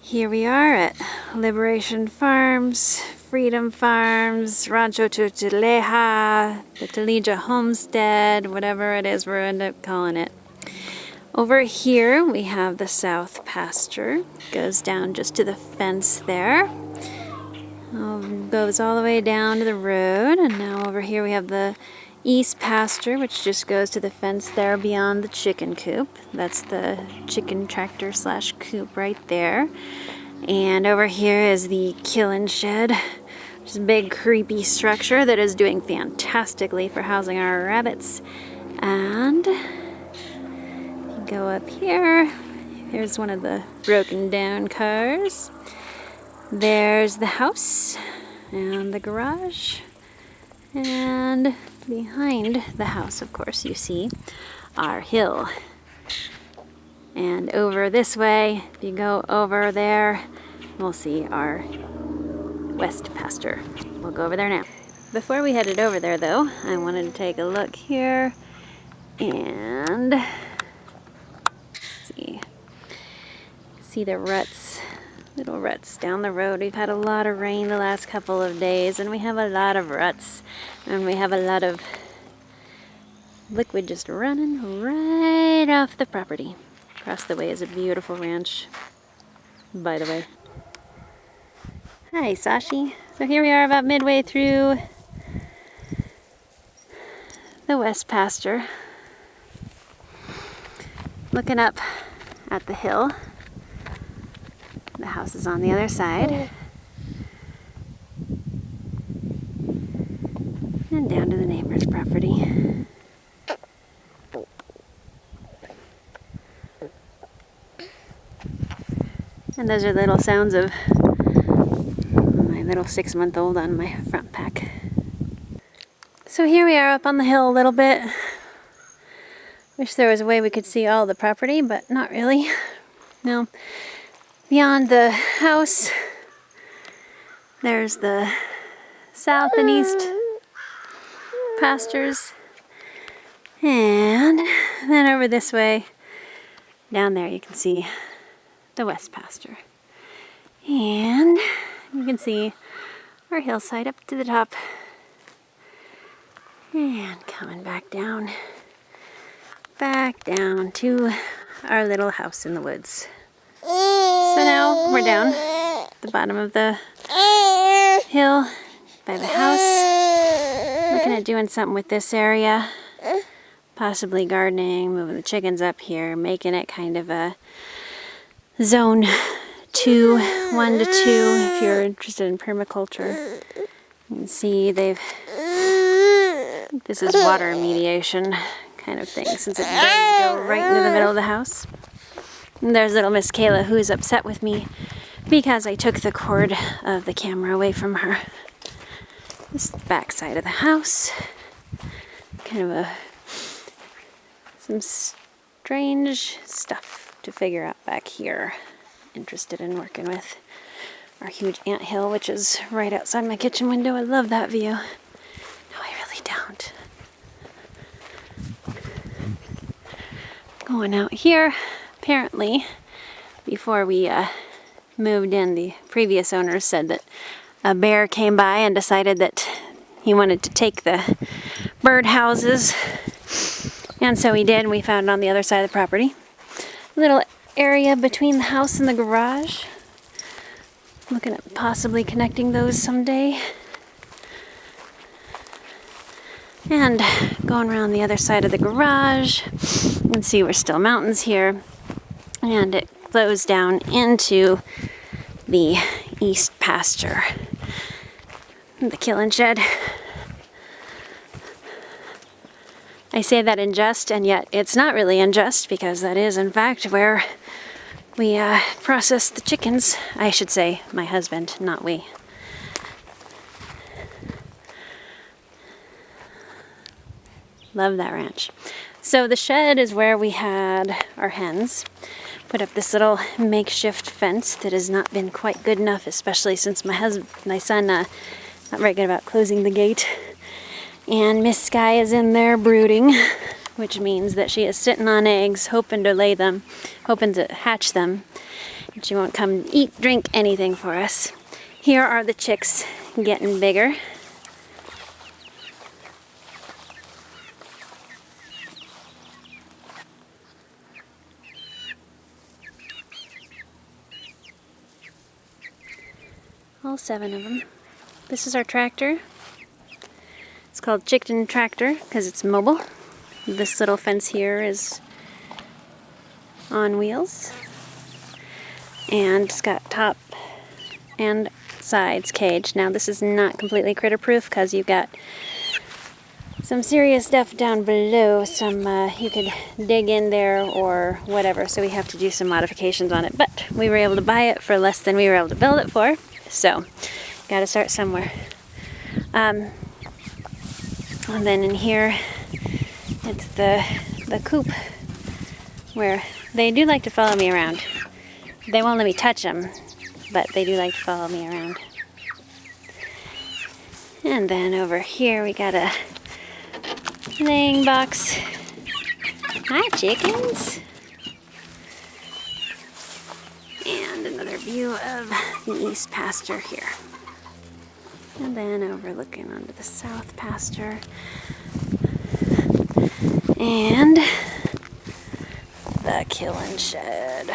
Here we are at Liberation Farms, Freedom Farms, Rancho Chuchileja, the Talija Homestead, whatever it is we're end up calling it. Over here we have the south pasture. Goes down just to the fence there. Goes all the way down to the road, and now over here we have the east pasture, which just goes to the fence there beyond the chicken coop. That's the chicken tractor slash coop right there. And over here is the killing shed, which is a big creepy structure that is doing fantastically for housing our rabbits. And you go up here, here's one of the broken down cars. There's the house and the garage, and behind the house, of course, you see our hill. And over this way, if you go over there, we'll see our west pasture. We'll go over there now. Before we headed over there, though, I wanted to take a look here and see the ruts. Little ruts down the road. We've had a lot of rain the last couple of days, and we have a lot of ruts, and we have a lot of liquid just running right off the property. Across the way is a beautiful ranch, by the way. Hi, Sashi. So here we are about midway through the west pasture, looking up at the hill. The house is on the other side. And down to the neighbor's property. And those are little sounds of my little 6-month-old on my front pack. So here we are up on the hill a little bit. Wish there was a way we could see all the property, but not really. No. Beyond the house, there's the south and east pastures. And then over this way, down there you can see the west pasture. And you can see our hillside up to the top. And coming back down to our little house in the woods. So now we're down at the bottom of the hill by the house. Looking at doing something with this area. Possibly gardening, moving the chickens up here, making it kind of a zone 2, 1 to 2 if you're interested in permaculture. You can see this is water remediation kind of thing, since it does go right into the middle of the house. And there's little Miss Kayla, who's upset with me because I took the cord of the camera away from her. This is the back side of the house. Kind of some strange stuff to figure out back here. Interested in working with our huge anthill, which is right outside my kitchen window. I love that view. No, I really don't. Going out here. Apparently, before we moved in, the previous owners said that a bear came by and decided that he wanted to take the bird houses. And so he did, and we found it on the other side of the property. A little area between the house and the garage. Looking at possibly connecting those someday. And going around the other side of the garage. You can see we're still mountains here. And it flows down into the east pasture. The killing shed. I say that in jest, and yet it's not really in jest, because that is in fact where we process the chickens. I should say my husband, not we. Love that ranch. So the shed is where we had our hens. Put up this little makeshift fence that has not been quite good enough, especially since my son not very good about closing the gate. And Miss Sky is in there brooding, which means that she is sitting on eggs, hoping to lay them, hoping to hatch them, And she won't come eat, drink anything for us. Here are the chicks getting bigger. All 7 of them. This is our tractor. It's called Chicken Tractor because it's mobile. This little fence here is on wheels. And it's got top and sides caged. Now this is not completely critter proof because you've got some serious stuff down below. You could dig in there or whatever, so we have to do some modifications on it. But we were able to buy it for less than we were able to build it for. So, gotta start somewhere. And then in here, it's the coop where they do like to follow me around. They won't let me touch them, but they do like to follow me around. And then over here we got a laying box. Hi, chickens! And another view of the east pasture here. And then overlooking onto the south pasture. And the killing shed.